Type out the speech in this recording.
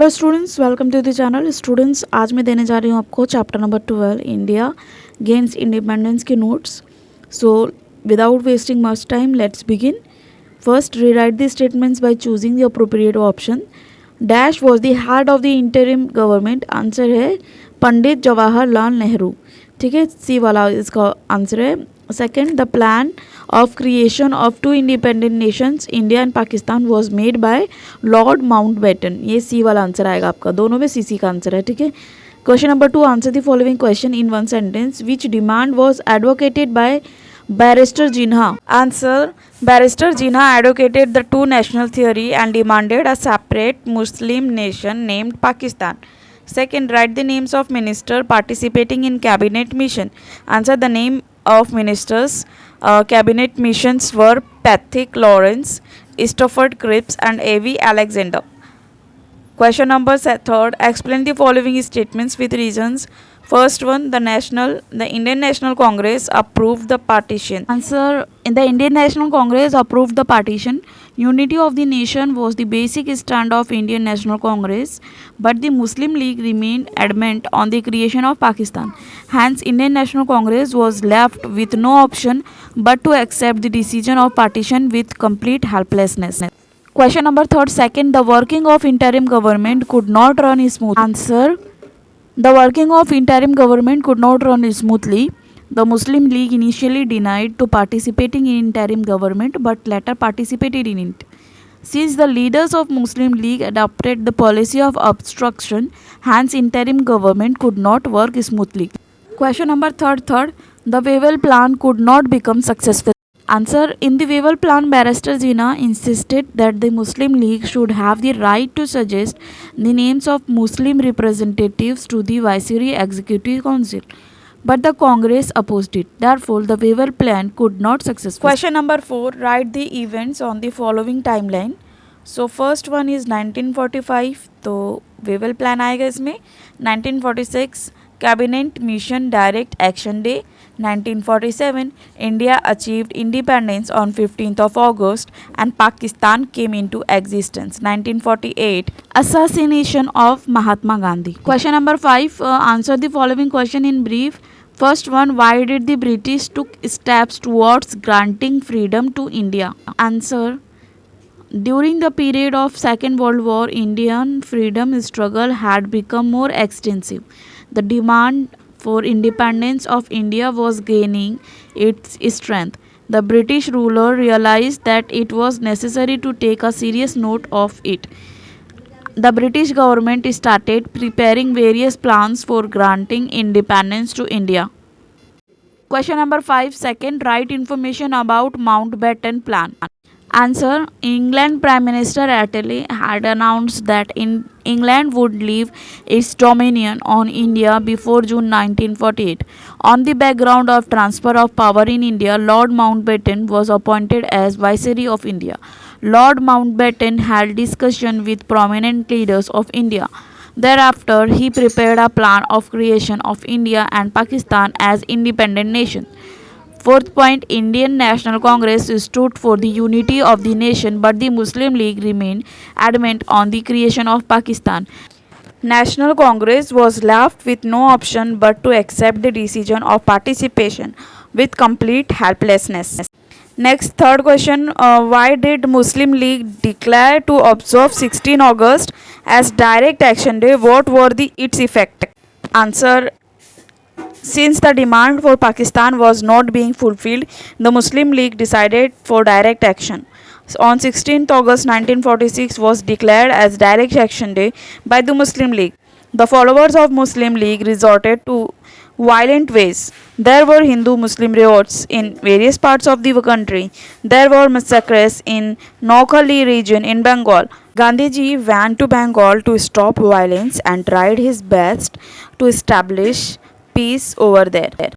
Hello students, welcome to the channel. Students, आज मैं देने जा रही हूँ आपको chapter number 12 India gains independence के notes. So without wasting much time, let's begin. First, rewrite the statements by choosing the appropriate option. Dash was the head of the interim government. Answer है पंडित जवाहरलाल नेहरू। ठीक है, सी वाला इसका answer है। Second, the plan of creation of two independent nations India and Pakistan was made by Lord Mountbatten। ये सी वाला answer आएगा आपका, दोनों में सी का आंसर है। ठीक है, question number 2, answer the following question in one sentence. Which demand was advocated by Barrister Jinha? Answer, Barrister Jinha advocated the two national theory and demanded a separate Muslim nation named Pakistan. Second, write the names of ministers participating in cabinet mission. Answer, the name of ministers cabinet missions were Patrick Lawrence, Stafford Cripps and A.V. Alexander. Question number 3, explain the following statements with reasons. First one, the Indian National Congress approved the partition. Answer, the Indian National Congress approved the partition. Unity of the nation was the basic stand of Indian National Congress, but the Muslim League remained adamant on the creation of Pakistan. Hence, Indian National Congress was left with no option but to accept the decision of partition with complete helplessness. Question number 3, second, the working of interim government could not run smoothly. Answer, the working of interim government could not run smoothly. The Muslim League initially denied to participating in interim government but later participated in it. Since the leaders of Muslim League adopted the policy of obstruction, hence interim government could not work smoothly. Question number 3, the Wavell plan could not become successful. Answer, in the Wavell plan, Barrister Jinnah insisted that the Muslim League should have the right to suggest the names of Muslim representatives to the Viceroy Executive Council. But the Congress opposed it. Therefore, the Wavell plan could not successful. Question number 4, write the events on the following timeline. So first one is 1945, तो Wavell plan आएगा इसमें। 1946, Cabinet Mission Direct Action Day. 1947, India achieved independence on 15th of August and Pakistan came into existence. 1948, assassination of Mahatma Gandhi. Question number 5, answer the following question in brief. First one, why did the British took steps towards granting freedom to India? Answer, during the period of Second World War, Indian freedom struggle had become more extensive. The demand for independence of India was gaining its strength. The British ruler realized that it was necessary to take a serious note of it. The British government started preparing various plans for granting independence to India. Question number 5, second, write information about Mountbatten Plan. Answer, England Prime Minister Attlee had announced that England would leave its dominion on India before June 1948. On the background of transfer of power in India, Lord Mountbatten was appointed as Viceroy of India. Lord Mountbatten held discussion with prominent leaders of India. Thereafter, he prepared a plan of creation of India and Pakistan as independent nations. Fourth point, Indian National Congress stood for the unity of the nation, but the Muslim League remained adamant on the creation of Pakistan. National Congress was left with no option but to accept the decision of participation with complete helplessness. Next, third question, why did Muslim League declare to observe 16 August as Direct Action Day? What were its effect? Answer, since the demand for Pakistan was not being fulfilled, the Muslim League decided for direct action. On 16th August 1946 was declared as Direct Action Day by the Muslim League. The followers of Muslim League resorted to violent ways. There were Hindu-Muslim riots in various parts of the country. There were massacres in Noakhali region in Bengal. Gandhiji went to Bengal to stop violence and tried his best to establish peace over there.